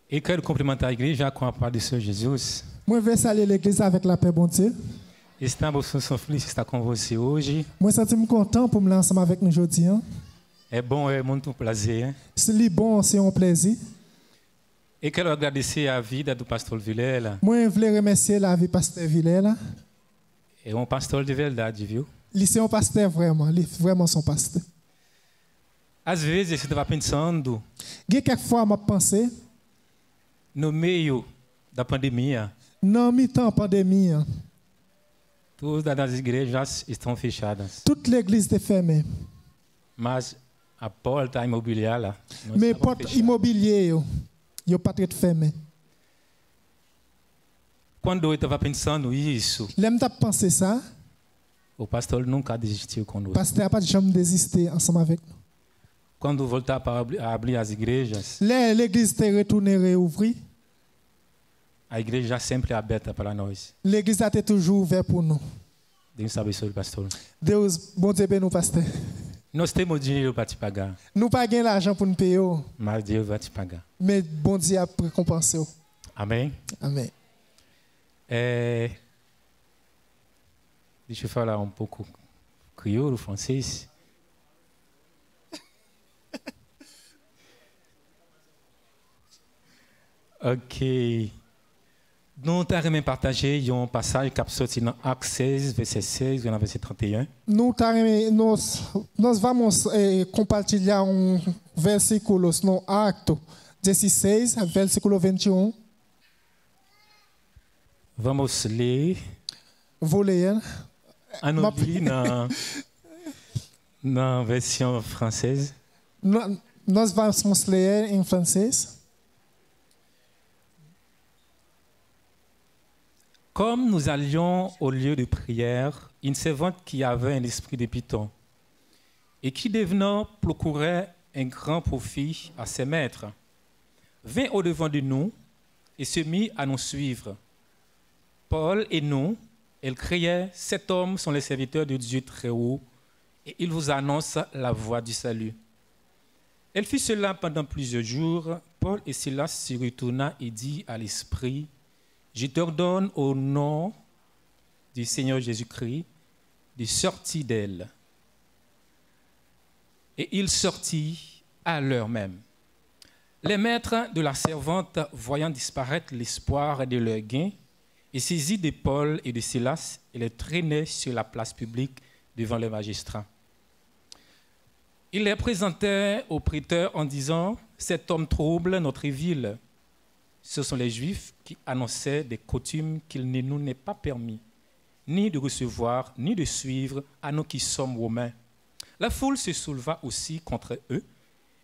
E quero cumprimentar a igreja com a paz do Senhor Jesus. Moi, je vais saluer l'église avec la paix, bon Dieu. Estamos felizes de estar com você hoje. Moi, je suis content pour me lancer avec nous aujourd'hui. É bom, é muito prazer. C'est bon, c'est un plaisir. E quero agradecer a vida do pastor Vilela. Moi, je voulais remercier la vie pasteur Vilela. É pastor de verdade, viu? Il est un pasteur vraiment, il est vraiment son pasteur. Às vezes você estava pensando, Quelquefois, je pensé, no meio da pandemia, dans mi-temps pandémie, todas as igrejas estão fechadas. toute l'église est fermée. Mas a porta imobiliária não Mais estava portes fechada. immobilières, ils ne sont pas très fermées. Quando eu estava pensando isso, L'aime t'a pensé ça, o pastor nunca desistiu le conosco. pasteur n'a pas jamais désisté ensemble avec nous. Quando voltar para abrir as igrejas, L'église est retournée, réouvrie. a igreja sempre é aberta para nós. L'église a été toujours ouverte pour nous. Deus abençoe, pastor. Deus, bon Dieu, ben nous, pasteur. Nós temos dinheiro para te pagar, Nous pas gagné l'argent pour nous payer, mas Deus vai te pagar. mais bon Dieu a récompensé. Amém? Amen. Deixa eu falar um pouco crioulo, francês. Ok. Nous avons partagé un passage qui est sorti dans Actes 16, verset 16, verset 31. Nós vamos compartilhar versículo no Acto 16, versículo 21. Vamos ler. Vou ler. Anobli na version française. Nós vamos ler em francês. Comme nous allions au lieu de prière, une servante qui avait un esprit de python et qui devenant procurait un grand profit à ses maîtres, vint au-devant de nous et se mit à nous suivre. Paul et nous, elle criait, cet homme sont les serviteurs de Dieu très haut et il vous annonce la voie du salut. Elle fit cela pendant plusieurs jours. Paul et Silas se retourna et dit à l'esprit, je t'ordonne au nom du Seigneur Jésus-Christ de sortir d'elle. Et il sortit à l'heure même. Les maîtres de la servante, voyant disparaître l'espoir de leur gain, et saisis de Paul et de Silas, et les traînaient sur la place publique devant le magistrat. Ils les présentaient au prêteur en disant, cet homme trouble notre ville. Ce sont les Juifs qui annonçaient des coutumes qu'il ne nous n'est pas permis, ni de recevoir, ni de suivre à nous qui sommes romains. La foule se souleva aussi contre eux,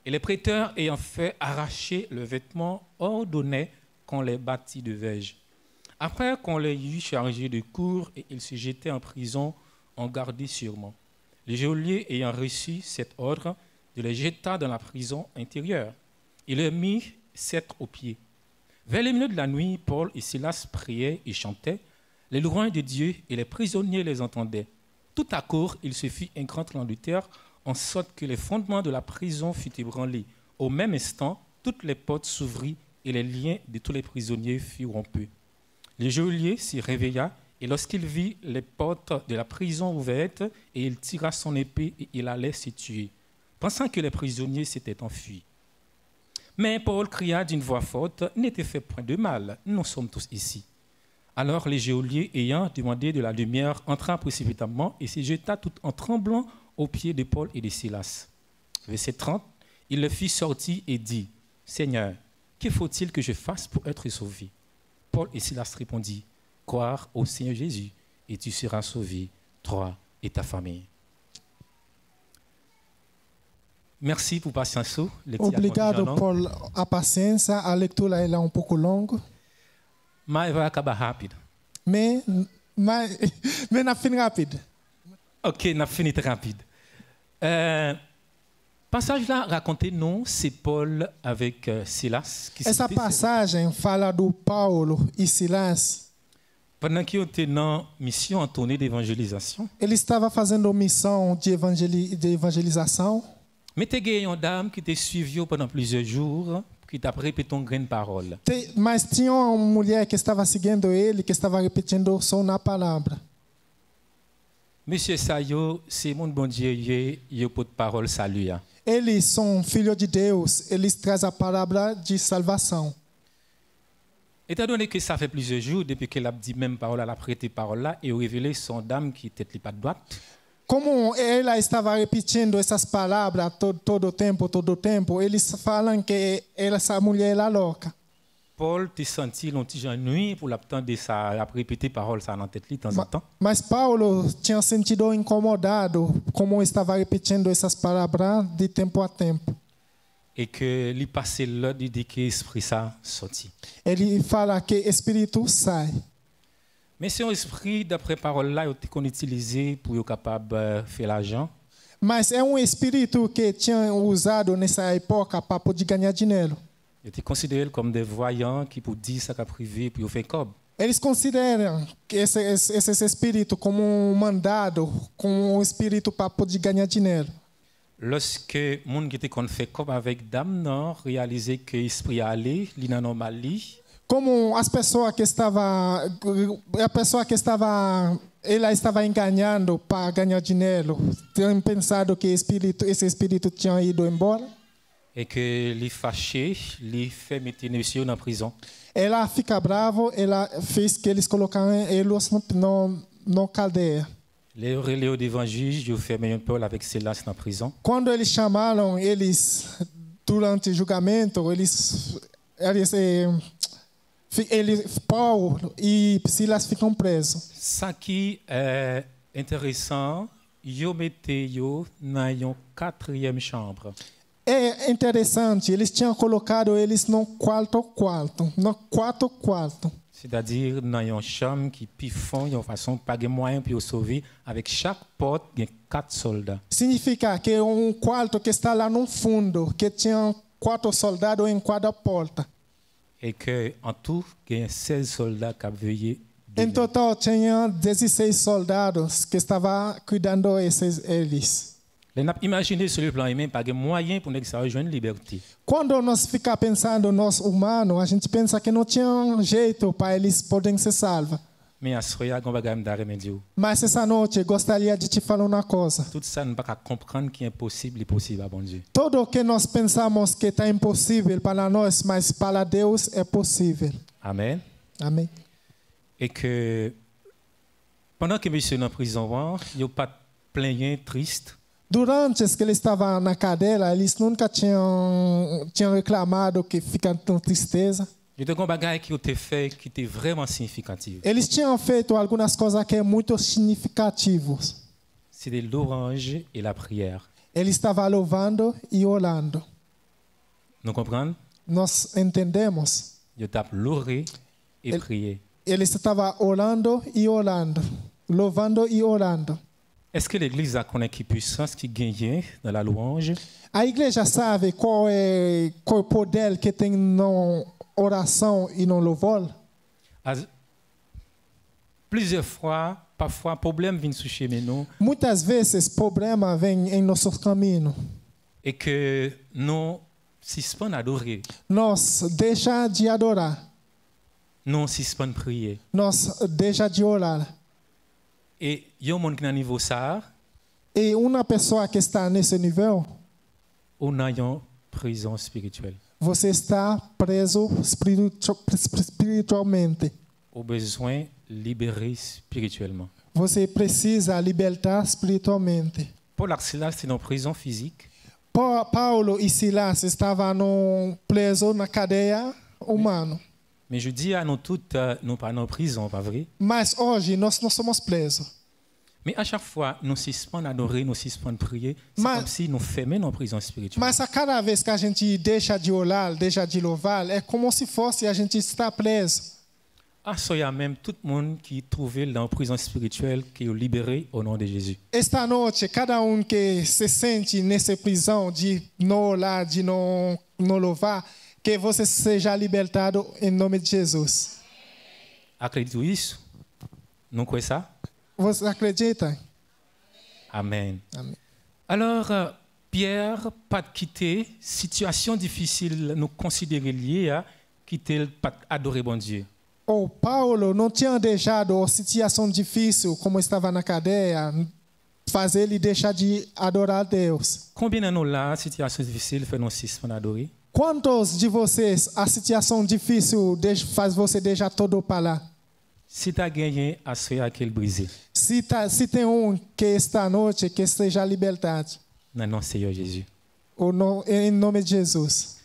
et les prêteurs ayant fait arracher leurs vêtements ordonnaient qu'on les bâtît de verges. Après qu'on les eut chargés de cours et ils se jetaient en prison, on gardait sûrement. Le geôlier ayant reçu cet ordre, de les jeta dans la prison intérieure. Il leur mit sceptre aux pieds. Vers les milieux de la nuit, Paul et Silas priaient et chantaient les louanges de Dieu et les prisonniers les entendaient. Tout à coup, il se fit un grand tremblement de terre, en sorte que les fondements de la prison furent ébranlés. Au même instant, toutes les portes s'ouvrirent et les liens de tous les prisonniers furent rompus. Le geôlier s'y réveilla et lorsqu'il vit les portes de la prison ouvertes, et il tira son épée et il allait se tuer, pensant que les prisonniers s'étaient enfuis. Mais Paul cria d'une voix forte, « Ne te fais point de mal, nous sommes tous ici. » Alors les geôliers, ayant demandé de la lumière, entra précipitamment et se jeta tout en tremblant aux pieds de Paul et de Silas. Verset 30, il le fit sortir et dit, « Seigneur, que faut-il que je fasse pour être sauvé ?» Paul et Silas répondit, « Croire au Seigneur Jésus et tu seras sauvé, toi et ta famille. » Merci pour patience. Obrigado por a paciência. A leitura é um pouco longa. Mas vai acabar rápido. Mas na fim rápido. Ok, na fini rápido. Passage là, racontez-nous, c'est Paul avec Silas. Essa passagem fala do Paulo e Silas. Pendant qu'ils étaient dans mission en tournée d'évangélisation. Ele estava fazendo missão de evangelização. Mais il y a une dame qui t'a suivi pendant plusieurs jours, qui t'a répété une grande parole. Mas tinha uma mulher que estava seguindo ele, que estava repetindo só na palavra. Monsieur Sayo, c'est mon bon Dieu, il pour parole salut. Eles são filhos de Deus, eles trazem a palavra de salvação. Étant donné que ça fait plusieurs jours depuis qu'elle a dit même parole, elle a prêté parole là et révélé son dame qui était pas droite. Como ela estava repetindo essas palavras todo o tempo, eles falam que essa mulher é louca. Paul t'a senti un petit ennui pour l'attendre ça, a répété parole ça dans tête de temps en temps. Mas Paulo tinha sentido incomodado como estava repetindo essas palavras de tempo a tempo. Et que lui passé là, il dit que l'esprit ça sorti. Ele fala que espírito sai. Mais c'est un esprit d'après parole là qu'on utilisé pour être capable de faire l'argent. Mas é espírito que tinha usado nessa época para poder ganhar dinheiro. Il était considéré comme des voyants qui pour dire ça qu'a privé pour faire cob. Eles consideram que esse espírito como mandado, como espírito para poder ganhar dinheiro. Lorsque moun qui était qu'on fait cob avec dame non réalisé que l'esprit allait, l'inanormali. Como as pessoas que ela estava enganando para ganhar dinheiro, tinham pensado que esse espírito tinha ido embora. Et que les fâchés, les fait mettre monsieur en prison. Ela fica bravo, ela fez que eles colocaram eles no cadeia. Les relais devant juge, je fais meilleur Paul avec Silas na prison. Quando eles chamaram eles durante o julgamento, eles Paulo e Silas ficam presos. Ça qui est intéressant, yo mettez yo na une quatrième chambre. É interessante, eles tinham colocado eles no quarto. C'est-à-dire dans une chambre qui pifont de façon pas de moyen pour sauver avec chaque porte il y a 4 soldats. Significa que quarto que está lá no fundo, que tinha 4 soldados em cada porta. Et que en tout il y a 16 soldats qui veillé. Em total tinha 16 soldados que estavam cuidando eles. Imaginez sur le plan humain, pas de moyen pour que ça rejoigne la liberté. Quando nós fica pensando nós humanos, a gente pensa que não tinha jeito para eles poderem ser salvos. Mas essa noite gostaria de te falar uma coisa. Tout ça ne pas comprendre que é possible à bon Dieu. Tudo que nós pensamos que está impossível para nós, mas para Deus é possível. Amen. Amém. Et que pendant que monsieur na prison, il n'y a pas plein triste. Durante que ele estava na cadeira, eles nunca tinham reclamado que fica com tristeza. Eles tinham feito algumas coisas que é muito significativas. C'est de l'orange et la prière. Ele estava louvando e orando. Nous comprenons? Nós entendemos. Je tape louer et prier. Ele estava orando e orando, louvando e orando. Est-ce que l'Église a connaît qui puissance qui gagne dans la louange? A igreja sabe qual é o poder que tem na oração e no louvor? Plusieurs fois, parfois, problème vient sur chez nous. Muitas vezes, problema vem em nosso caminho. Et que nous suspendons adorer. Nós deixa de adorar. Nous suspendons prier. Nós deixa de orar. Et il y a un monde qui est à niveau ça. E uma pessoa que está nesse nível, ou na une prison spirituelle. Você está preso espiritualmente. Au besoin libérer spirituellement. Você precisa libertar espiritualmente. Paul et Silas étaient en prison physique. Paulo e Silas estavam presos na cadeia humana. Mais je dis à nous toutes, nous pas en prison, pas vrai? Mas hoje nós não somos presos. Mais à chaque fois, nous suspendons adorer, nous suspendons prier, c'est comme si nous fermions nos prisons spirituelles. Mas a cada vez que a gente deixa de orar, deixa de louvar, é como se fosse a gente está preso. Ah, il y a même tout le monde qui trouvait dans la prison spirituelle qui est libéré au nom de Jésus. Esta noite, cada que se sente nessa prisão de não orar, de não louvar, que você seja libertado em nome de Jesus. Acredito isso? Não conhece ça? Você acredita? Amen. Amém. Alors, Pierre, pas de quitter, situation difficile, nous considérer lié à quitter, pas adorer bon Dieu. O Paulo não tinha deixado a situação difícil, como estava na cadeia, fazer ele deixar de adorar a Deus. Combien de nous là, situation difficile, fait nous six pour adorer? Quantos de vocês a situação difícil faz você deixar todo para lá? Si tu as gagné, à ce aquele brisé. Se tem que esta noite que seja libertado, Non, non, Seigneur Jésus. ou não, em nome de Jesus.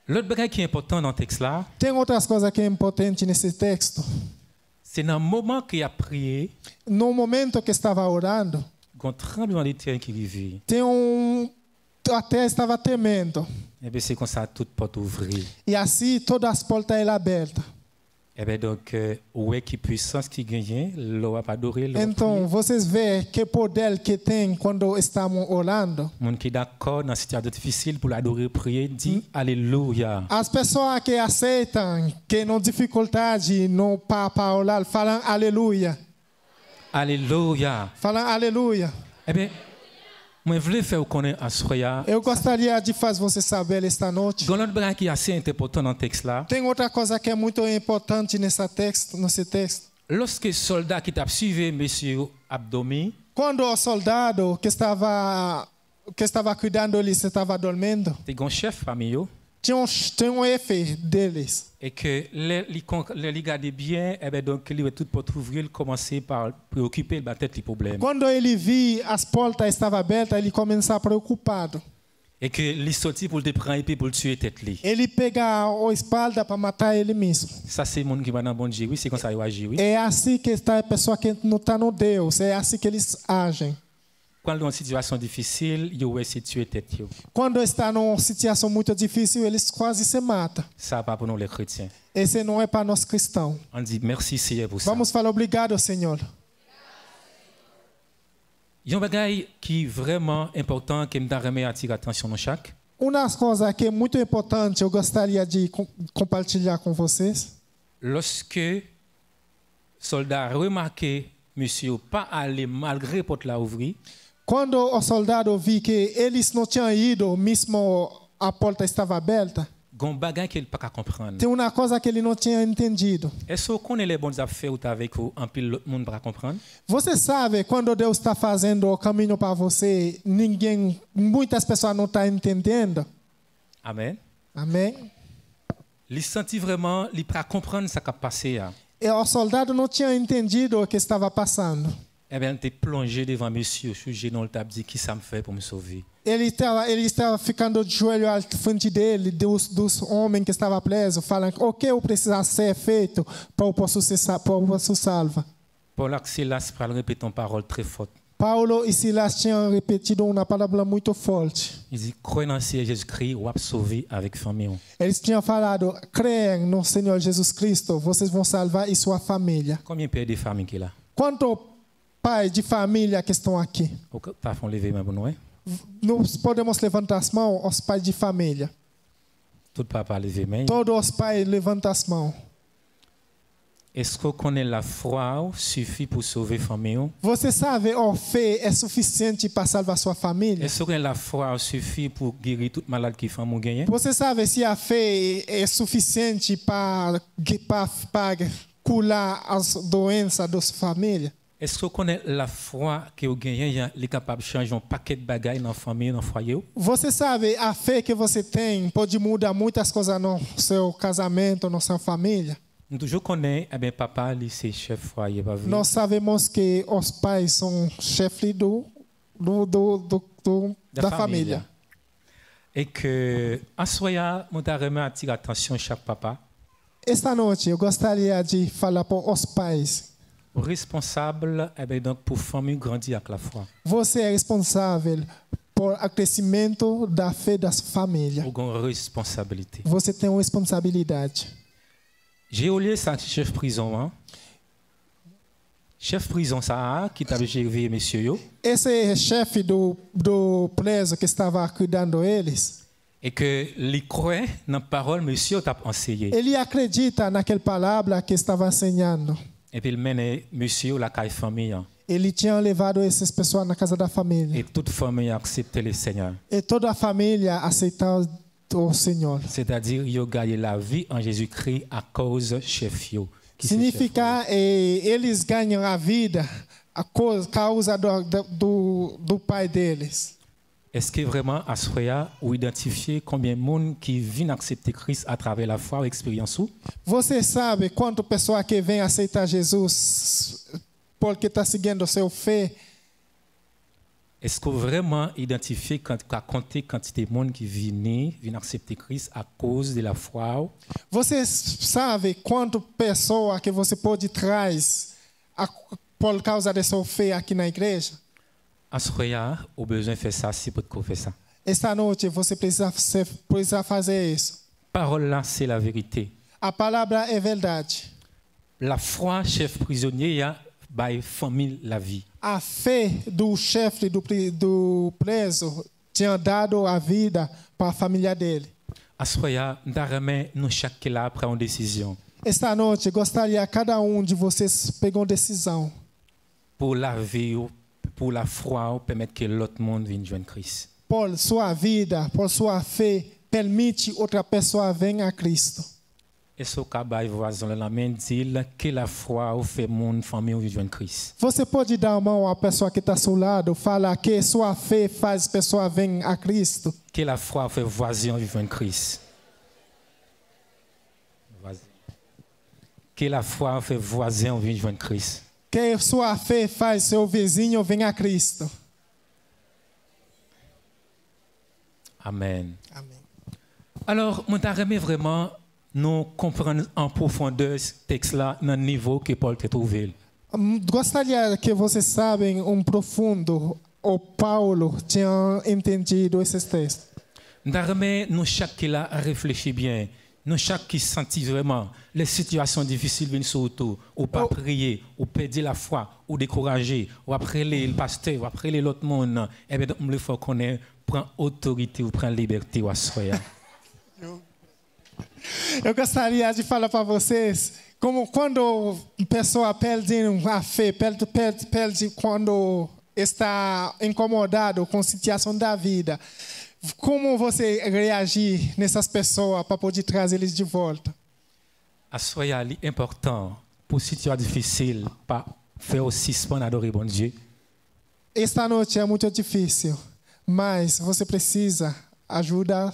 L'autre bagage qui est important dans le texte là, Tem outras coisas que é importante nesse texto. c'est dans le moment qu'il a prié, No momento que estava orando, un tremblement de terre qui arrivait. até estava temendo. Et bien c'est comme ça, toute porte ouvrie. E assim todas as portas eram abertas. Et bien donc, ouais, qui puissance qui gagne, l'eau a pas adoré, l'eau. Então, vocês veem que poder que tem quando estamos orando. Monde qui est d'accord dans une situation difficile pour l'adorer, prier, dit Alléluia. As pessoas que aceitam que na dificuldade não para orar, falam aleluia. Alléluia. Falam aleluia. Eh bien, moi, je voulais faire connaître à Soya. Eu gostaria de fazer você saber esta noite. Dans l'autre bagage qui est assez important dans le texte là, Tem outra coisa que é muito importante nesse texto. lorsque le soldat qui t'a suivi, monsieur Abdomi, Quando o soldado que estava cuidando deles estava dormindo, t'es un chef famille, tinha um F deles. et que les regarder bien, eh bien donc, il tout pour ouvrir, il commençait par préoccuper la tête les problèmes. Quando ele viu as portas estavam abertas, ele começou preocupado. Et que les sorties pour te prendre et puis pour tuer tête li. Ele pega a espada para matar ele mesmo. Ça c'est le monde qui va dans bon Dieu, oui, c'est comme ça il agit, oui. É assim que está a pessoa que não está no Deus. É assim que eles agem. Quand dans une situation difficile, il va essayer de tuer tête yo. Quando está numa situação muito difícil, eles quase se matam. Ça pas pour nous les chrétiens. Esse não é para nós cristãos. On dit merci Seigneur pour ça. Vamos falar obrigado, Senhor. Il y a un bagage qui est vraiment important que me remet attirer attention dans chaque. Uma coisa que é muito importante, eu gostaria de compartilhar com vocês. Lorsque soldat remarqué monsieur pas aller malgré porte la ouvrir, Quando o soldado viu que eles não tinham ido, mesmo a porta estava aberta, gon bagage qu'il pas comprendre. tem uma coisa que ele não tinha entendido. Est-ce qu'on connaît les bonnes affaires ou avec vous en pile l'autre monde pas comprendre? Você sabe, quando Deus está fazendo o caminho para você, muitas pessoas não estão entendendo. Amen. Amém? Il sentit vraiment, il pas comprendre ce qui a passé. E o soldado não tinha entendido o que estava passando. Eh bien, t'es plongé devant monsieur, je suis gêné, il t'a dit qui ça me fait pour me sauver. Ele estava ficando de joelho à frente dele, dos homens que estavam presos, falando o que eu preciso ser feito para eu possa ser salvo. Paul et Silas répètent une parole très forte. Paulo e Silas tinham repetido uma palavra muito forte. Il dit, croyez dans Jésus-Christ, ou êtes sauvé avec famille. Eles tinham falado, creem no Senhor Jesus Cristo, vocês vão salvar e sua família. Combien de pères de famille qui est là? Quanto pais de família que estão aqui? Pas font lever main pour nous, hein? Nós podemos levantar as mãos, os pais de família. Tout papa lever main. Todos os pais levantam as mãos. Est-ce qu'on connaît la foi suffit pour sauver famille? Você sabe, a fé é suficiente para salvar sua família? Est-ce que la foi suffit pour guérir toute maladie qui fait mon gagner? Você sabe se a fé é suficiente para curar as doenças da sua família? Est-ce qu'on connaît la foi que o gagnant est capable de changer un paquet de bagages dans la famille, dans le foyer? Você sabe, a fé que você tem pode mudar muitas coisas no seu casamento, na sua família? Nous toujours connaît, eh bien papa, lui c'est chef foyer, pas vrai? Nós sabemos que os pais são chefes da família. Et que, en soya, mon remet attire attention chaque papa. Esta noite eu gostaria de falar para os pais. O responsável, eh bien donc pour famille grandir avec la foi. Você é responsável por o crescimento da fé da família. Ou une responsabilité. Você tem uma responsabilidade. J'ai oublié ça, chef prison, hein? Chef prison, ça, qui t'a géré, monsieur, yo. Esse é chefe do preso que estava cuidando eles. Et que les croient dans la parole, monsieur, t'a enseigné. Ele acredita naquela palavra que estava ensinando. Et puis il mène monsieur la caille famille. Ele tinha levado essas pessoas na casa da família. Et toute famille a accepté le Seigneur. E toda a família aceitou o Senhor. C'est-à-dire, ils ont gagné la vie en Jésus-Christ à cause de chef. Significa eles ganham a vida a causa do pai deles. Est-ce que vraiment, à ce moment, vous identifiez combien de monde qui vient accepter Christ à travers la foi ou expérience? Você sabe quanto pessoa que vem aceitar Jesus porque está seguindo o seu fé? Est-ce que vous vraiment identifiez à compter quantité de monde qui vient accepter Christ à cause de la foi? Você sabe quanto pessoa que você pode trazer por causa da sua fé aqui na igreja? À ce moment, vous avez besoin de faire ça si vous pouvez faire ça. Esta noite você precisa fazer isso. Parole là, c'est la vérité. A palavra é verdade. La foi, chef prisonnier, a by famille la vie. A fé do chefe do preso tinha dado a vida para a família dele. À ce moment, nous chacun là prend une décision. Esta noite gostaria cada de vocês pegar uma decisão. Pour la vie, pour la foi, permettre que l'autre monde vienne joindre Christ. Por sua vida, por sua fé, permite outra pessoa venha a Cristo. Et ce cabaye voisin la main dit que la foi fait mon famille vienne joindre Christ. Você pode dar a mão à pessoa que está ao seu lado, falar que sua fé faz a pessoa vir a Cristo. Que la foi fait voisin vienne joindre Christ. Que la foi fait voisin vienne joindre Christ. Que sua fé faz seu vizinho vir a Cristo. Amen. Amém. Alors, moi j'aimerais vraiment nous comprendre en profondeur ce texte-là dans le niveau que Paul a trouvé. Gostaria que vocês sabem profundo o Paulo tinha entendido esses textos. J'aimerais nous chaque là réfléchir bien. Nous chaque qui sentit vraiment les situations difficiles viennent surtout, ou pas prier, ou perdre la foi, ou décourager, ou après le pasteur, ou après l'autre monde. Eh bien, il faut qu'on prend autorité ou prend liberté ou assoya. Eu gostaria de falar para vocês como quando a pessoa perde a fé, perde quando está incomodado com a situação da vida. Como você reagir nessas pessoas para poder trazer eles de volta? Assoya est important pour situação difficile, pas faire aussi suspendre adorer bon Dieu. Esta noite é muito difícil, mas você precisa ajudar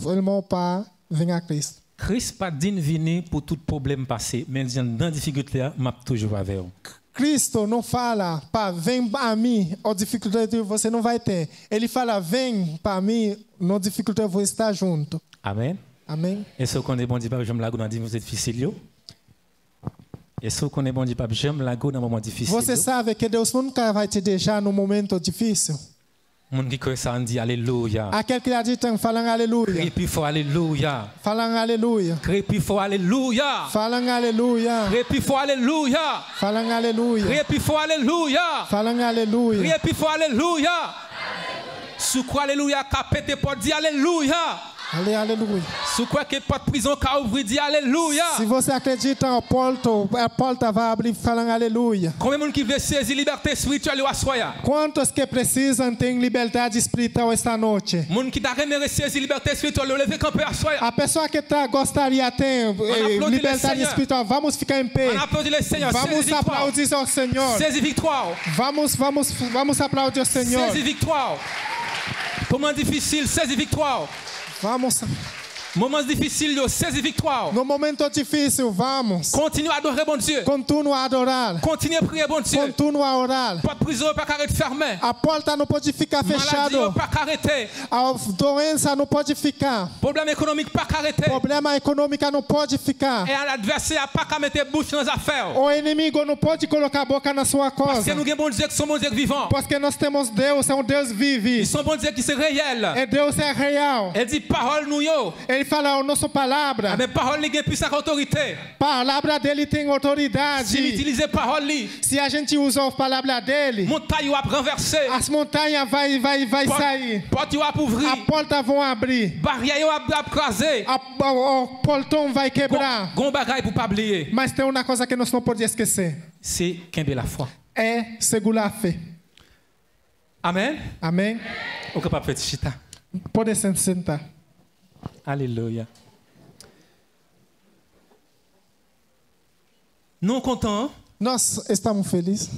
o irmão para vir a Cristo. Christ pas dit venir pour tout problème passé, mais dans difficulté, m'a toujours avec vous. Cristo não fala, pá, vem a mim, a dificuldade você não vai ter. Ele fala, vem para mim, na dificuldade você está junto. Amen. Amém. Est-ce qu'on est bon Dieu, j'aime la go dans des moments difficiles? Est-ce qu'on est bon Dieu, j'aime la go dans moments difficiles? Você sabe que Deus nunca vai te deixar no momento difícil. Mon qui croit ça on dit alléluia. Aquele que acredita falam aleluia. Et puis faut alléluia. Falam aleluia. Et puis faut alléluia. Falam aleluia. Et puis faut alléluia. Falam aleluia. Et puis faut alléluia. Falam aleluia. Et puis faut alléluia. Sous quoi alléluia capete pour dire alléluia. Aleluia. Sous quoi que porte prison qu'a ouvrir dire alléluia. Se você acredita a porta vai abrir falam aleluia. Combien de monde qui veut saisir liberté spirituelle ou assoya? Quantos que precisam ter liberdade espiritual esta noite? Monde qui t'a remis saisir liberté spirituelle lever camper assoya. A pessoa que gostaria de ter liberdade espiritual, vamos ficar em pé. On applaudit le Seigneur. Vamos aplaudir ao Senhor. Saisis victoire. Vamos aplaudir ao Senhor. Saisis victoire. Moment difficile, saisis victoire. Vamos. Moments difficiles, saisis victoire. No momento difícil, vamos. Continue à adorer bon Dieu. Continua a adorar. Continue à prier bon Dieu. Continua a orar. Porte prison pas arrêter fermée. A porta não pode ficar fechada. Maladie pas arrêter. A doença não pode ficar. Problème économique pas arrêter. Problema econômico não pode ficar. Et l'adversaire pas mettre bouche dans les affaires. O inimigo não pode colocar a boca na sua Parce coisa. que nous avons bon Dieu qui sont bon Dieu vivant. Porque nós temos Deus, é Deus vive. Ils sont bon Dieu qui c'est réel. É Deus é real. Elle dit parole nous yo. Ele fala a nossa palavra. Mais parole li gen puissance autorité. Palavra dele tem autoridade. Si utiliser parole li, Se a gente usa a palavra dele, montagne va renverser. as montanhas vai sair. Porte va ouvrir. A porta vão abrir. Barrière va craser. O portão vai quebrar. Gon bagaille pour pas oublier. Mas tem uma coisa que nós não podemos esquecer. C'est qu'un de la foi. é segundo a fé. Amen. Amém? Ou capable de faire chita. Pode sentar. Alléluia. Nous contents Nós estamos felizes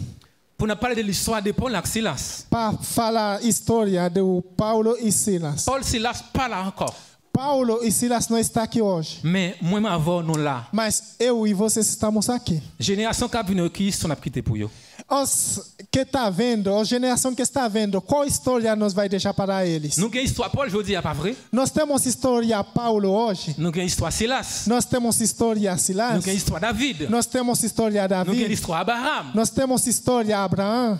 pour nous parler de l'histoire de Paul et Silas. para falar a história de Paulo e Silas. Paul et Silas pas là encore. Paulo e Silas não estão aqui hoje, Mais moi, avant nous là. mas eu e vocês estamos aqui. Génération qui a venu qui sont quitté pour eux. Os que está vendo, a geração que está vendo, qual história nós vai deixar para eles? Nous avons histoire Paul, je dis, pas vrai? Nós temos história Paulo hoje, Nous avons histoire Silas. nós temos história Nous Silas, avons histoire David. nós temos história Nous avons Davi, histoire Abraham. nós temos história Abraão.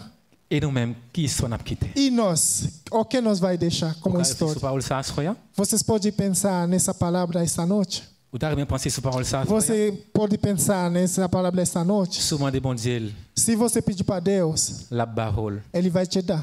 Et nous-mêmes, qui sont quittés? E nós, o que nós vai deixar como história? Parole ça, Soya? Vocês podem pensar nessa palavra esta noite? Ou t'as bien pensé sur parole ça? Você pode pensar nessa palavra esta noite? Souvent des bons dieux, Se você pedir para Deus, la parole. Ele vai te dar.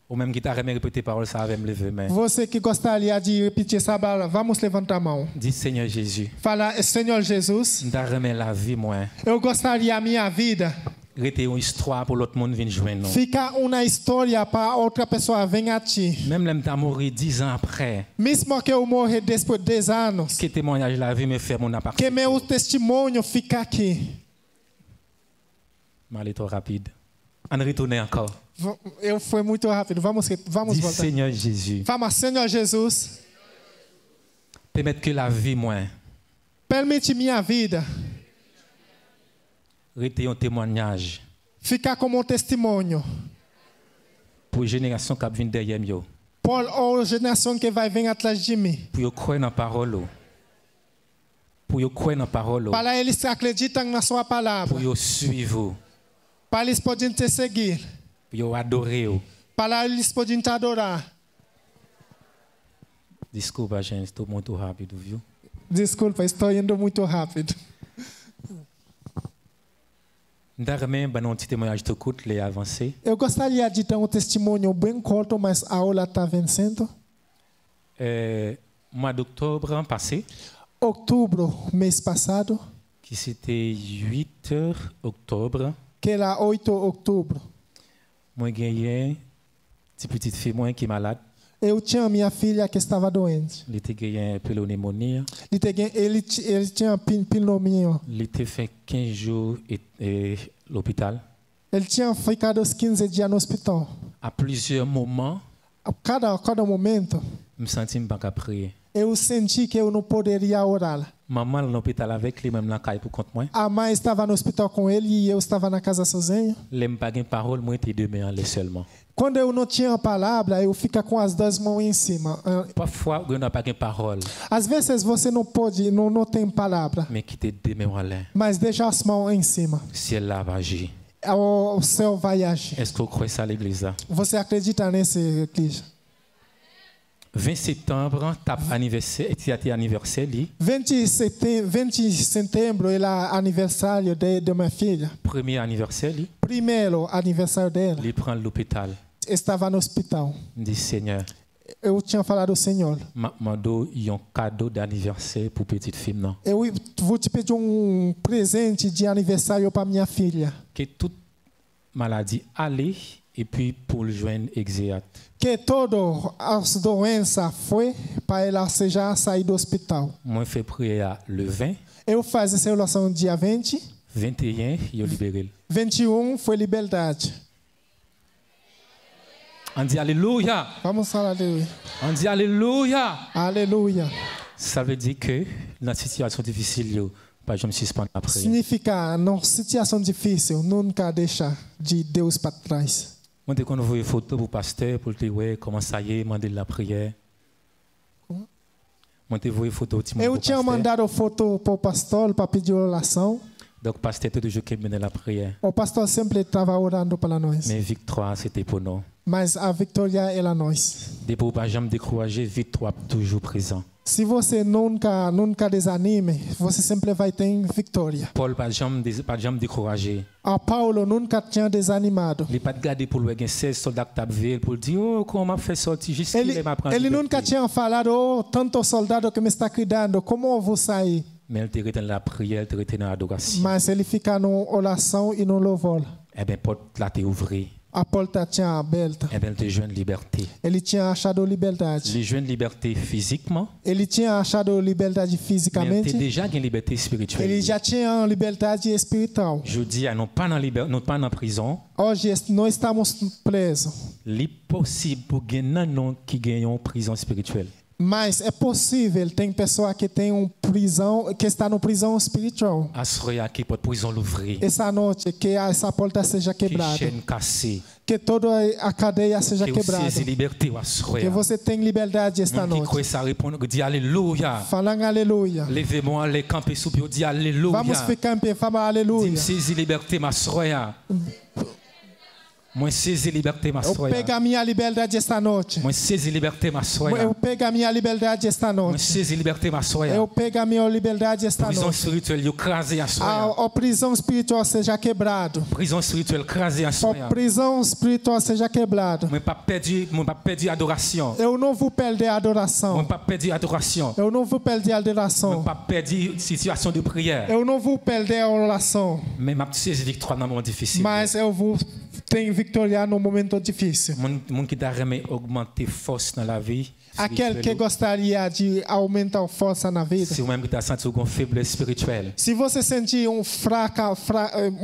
Ou même qui t'a répété parole ça avec me lever main. Você que gostaria de repetir essa palavra, vamos levantar a mão. Dis Seigneur Jésus, Fala, Senhor Jesus, t'as remis la vie moi. eu gostaria a minha vida Rete une histoire pour l'autre monde venir joindre nous. fica uma história para outra pessoa vir a ti. Même l'homme t'a mouru 10 ans après. Mesmo que eu morrer depois de 10 anos, Que témoignage la vie me fait mon appart. que meu testemunho fica aqui. Mal est trop rapide. On retourne encore. Eu fui muito rápido. Vamos Dis voltar. Seigneur Jésus, Vamos, Senhor Jesus, permettre que la vie moi permite minha vida rete un témoignage ficar como testemunho pour génération qui vient derrière moi. por a geração que vai vir atrás de mim. Pour yo croire dans la parole. Pour yo croire dans la parole. Para eles acreditam na sua palavra. Pour yo suivre. Para eles poderem te seguir. Pour yo adorer. Para eles poderem te adorar. Desculpa, gente, estou muito rápido, viu? Desculpa, estou indo muito rápido. Darmen, ben un petit témoignage de courte, les avancé. Eu gostaria de dar um testemunho bem curto, mas a aula está vencendo. Mois d'octobre passé, Outubro, mês passado, qui c'était 8 octobre, que era 8 de outubro, moi gagné une petite fille moi qui est malade. eu tinha minha filha que estava doente. Elle était gagné un peu de pneumonie. Ele tinha pneumonia. Elle était fait 15 jours et l'hôpital. Ele tinha ficado os 15 dias no hospital. À plusieurs moments, A cada momento, je me sentis pas qu'à prier. eu senti que eu não poderia orar. Maman dans l'hôpital avec lui, même dans la caille pour contre moi. A mãe estava no hospital com ele e eu estava na casa sozinho. L'aime pas gain parole, moi était deux mains en l'air seulement. Quando eu não tinha a palavra, eu fico com as duas mãos em cima. Parfois, on n'a pas gain parole, Às vezes você não pode, não tem palavra, mais qui était deux mains en l'air. mas deixa as mãos em cima. Si elle l'a agir. O céu vai agir. Est-ce que vous croyez ça à l'église là? Você acredita nesse igreja? 20 septembre, tap anniversaire, était anniversaire li. 20 de setembro é aniversário de minha filha. Premier anniversaire li. Primeiro aniversário dela. Il prend l'hôpital. Estava no hospital. Il dit Seigneur, Eu tinha falado ao Senhor. mando un cadeau d'anniversaire pour petite fille non. Eu vou te pedir presente de aniversário para minha filha. Que toute maladie allait et puis pour le joindre exéat. Que todas as doenças foi para ela seja sair do hospital. Moi fait prière le 20, Eu faço essa oração dia 20. 21, il libéré. 21 foi liberdade. On dit alléluia. Vamos falar aleluia. On dit alléluia. Aleluia. Ça veut dire que dans une situation difficile, yo, pas je me suspends la prière. Significa, numa situação difícil, nunca deixar de Deus para trás. Moi, dès qu'on voit une photo pour le pasteur, pour le dire, ouais, comment ça y est, demander la prière. Moi, je vois une photo pour Eu tinha mandado foto para o pastor para pedir oração. Donc, le pasteur était toujours qui menait la prière. O pastor sempre estava orando para nós. Mais victoire, c'était pour nous. Mas a vitória era nós. Depuis que je me décourager, victoire toujours présent. Se você nunca desanime, você sempre vai ter vitória. Paul, pas jamais découragé. A Paulo nunca tinha desanimado. Il n'a pas gardé pour le 16 soldats qui t'avaient pour dire, oh, comment faire sortir jusqu'à Ele nunca tinha falado, oh, tanto soldado que me está cuidando, como eu vou sair? Mais il était dans la prière, il était dans l'adoration. Mas ele fica na oração e no louvor. eh bien, porte là t'es ouvri. a porta tinha aberta. Eh bien, tu jeunes liberté. Ele tinha achado liberdade. Les jeunes liberté physiquement, Ele tinha achado liberdade mais tu fisicamente. déjà une liberté spirituelle. Ele já tinha liberdade espiritual. Je dis, non pas dans prison. Hoje não estamos presos, L'impossible pour gagner non qui gagne en prison spirituelle. mas é possível. Tem pessoa que tem prisão, que está no prisão espiritual. Assoya qui porte prison l'ouvrir. Essa noite que essa porta seja Que quebrada, chaîne cassée. que toda a cadeia seja Que quebrada, saisit liberté que assoya. você tem liberdade esta Qui noite. croit ça répondre que dit alléluia. Falando aleluia. Levez-moi les camper sous pied dit alléluia. Vamos ficar em pé, fala aleluia. Dis saisis liberté ma soya. Moi saisis liberté ma Eu soya. pego a minha liberdade esta noite. Moi saisis liberté ma soya. Eu pego a minha liberdade esta Moi noite. saisis liberté ma soya. Eu pego a minha liberdade esta Prison noite. spirituelle yo crasé à soya. A prisão espiritual seja quebrado. Prison spirituelle crasé à A soya. prisão espiritual seja quebrado. Moi pas perdu adoration. Eu não vou perder a Moi adoração. pas perdu adoration. Eu não vou perder a Moi adoração. pas perdu situation de prière. Eu não vou perder a oração. Mais ma petite victoire dans un moment difficile. Mas eu vou ter vitória no momento difícil. Mon qui t'a remis augmenter force dans la vie. Aquele que gostaria de aumentar a força na vida. Si vous-même qui t'a senti une faiblesse spirituelle. Se você sentir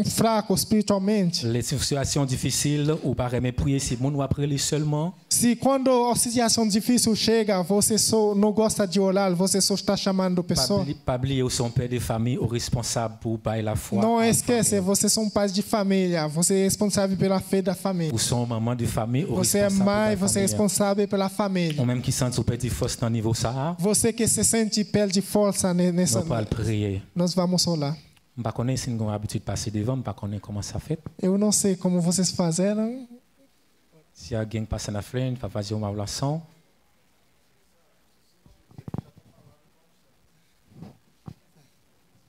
fraco espiritualmente, Les situations difficiles ou pas remet prier si mon ou après les seulement. se quando a situação difícil chega, você só não gosta de orar, você só está chamando pessoa. Pas oublier ou son père de famille ou responsable pour bailler la foi. Não à la esquece, famille. você é um pai de família, você é responsável pela fé da família. Ou son maman de famille ou Você é responsable mãe, pour la você é famille. responsável pela família. Ou même qui sent ou perdre force dans niveau ça. Você que se sente perde força nessa. On va le prier. Nós vamos orar. Je ne connais pas si nous avons l'habitude de passer devant, je ne connais pas comment ça fait. Eu não sei como vocês fizeram. Si alguém passe na frente, vai fazer uma oração.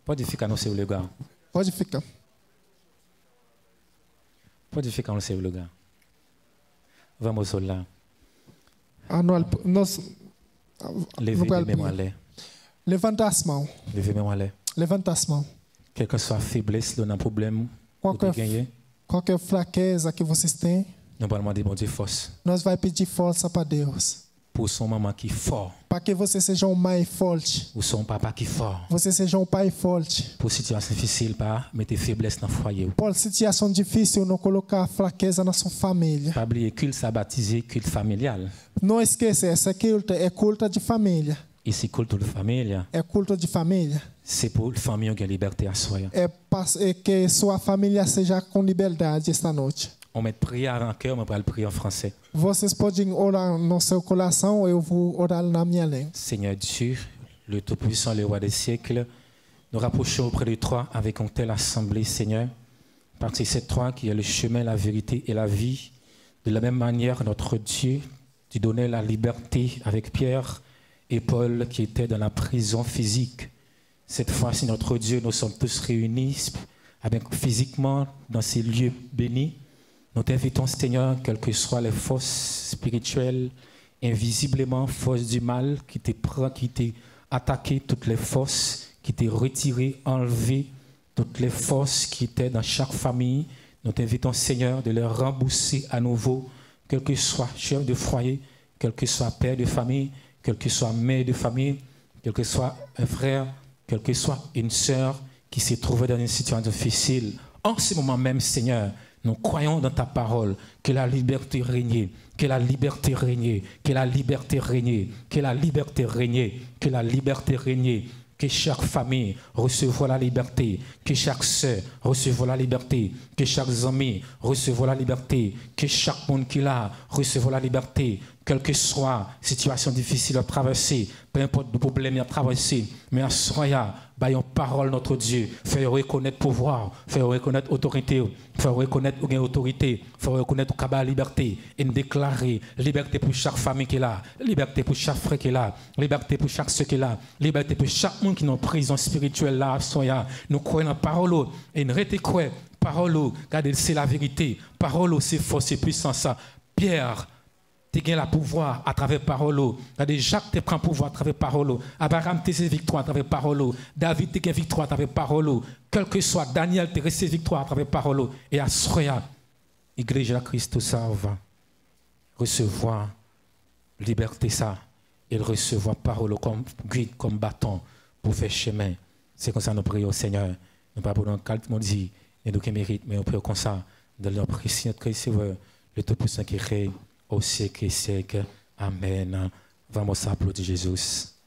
Pode ficar no seu lugar. Pode ficar. Pode ficar no seu lugar. Vamos orar. Nós Levez mesmo a l'air. levanta as mãos. Levez mesmo a l'air. Levanta as mãos. Quel que soit a faiblesse, dans un problème, Qualquer, de gagner, qualquer fraqueza que vocês têm, nous allons demander bon Dieu force. nós vai pedir força para Deus. Pour son maman qui est fort, Para que você seja um mãe forte. ou son papa qui est fort. Você seja um pai forte. Pour situation difficile, pas mettre faiblesse dans le foyer. Por situação difícil, não colocar fraqueza na sua família. Pas oublier culte ça baptisé, culte familial. Não esqueça, essa culto é culto de família. Et ce culte de famille, É culto de família. c'est pour la famille qui a liberté à soi. É que sua família seja com liberdade esta noite. On met prière en cœur, mais on va le prier en français. Vocês podem orar no seu coração, eu vou orar na minha língua. Seigneur Dieu, le Tout-Puissant, le Roi des siècles, nous rapprochons auprès de toi avec une telle assemblée, Seigneur, parce que c'est toi qui es le chemin, la vérité et la vie. De la même manière, notre Dieu, tu donnais la liberté avec Pierre et Paul qui étaient dans la prison physique. Cette fois-ci, notre Dieu, nous sommes tous réunis physiquement dans ces lieux bénis. Nous t'invitons, Seigneur, quelles que soient les forces spirituelles, invisiblement, forces du mal qui t'est attaqué, toutes les forces qui t'est retirées, enlevées, toutes les forces qui étaient dans chaque famille. Nous t'invitons, Seigneur, de les rembourser à nouveau, quel que soit chef de foyer, quel que soit père de famille, quel que soit mère de famille, quel que soit un frère, quel que soit une sœur qui s'est trouvée dans une situation difficile. En ce moment même, Seigneur, nous croyons dans ta parole que la liberté régnait, que la liberté régnait, que la liberté régnait, que la liberté régnait, que la liberté régnait. Que chaque famille recevra la liberté, que chaque sœur recevra la liberté, que chaque ami recevra la liberté, que chaque monde qui l'a recevra la liberté, quelle que soit situation difficile à traverser, peu importe le problème à traverser, mais à soya, baillons parole notre Dieu, faire reconnaître pouvoir, faire reconnaître autorité, faire reconnaître autorité, faire reconnaître la liberté, et déclarer liberté pour chaque famille qui est là, liberté pour chaque frère qui est là, liberté pour chaque sœur qui est là, liberté pour chaque monde qui est en prison spirituelle là, soya. Nous croyons en parole et nous retenons parole, regardez, c'est la vérité, parole c'est force et puissance. Pierre, tu as le pouvoir à travers parole. Jacques te prend pouvoir à travers parole. Abraham te ses victoire à travers parole. David te victoire à travers parole. Quel que soit, Daniel te ses victoire à travers parole. Et à Soya, l'Église de Christ salve, recevoir liberté ça et recevoir parole comme guide, comme bâton pour faire chemin. C'est comme ça que nous prions au Seigneur. Nous ne parlons pas de calme, dit, et nous qui mérite, mais nous prions comme ça, de leur précieux notre Christ, le Tout-Puissant qui règne au siècle et siècle. Amen. Vamos applaudir Jésus.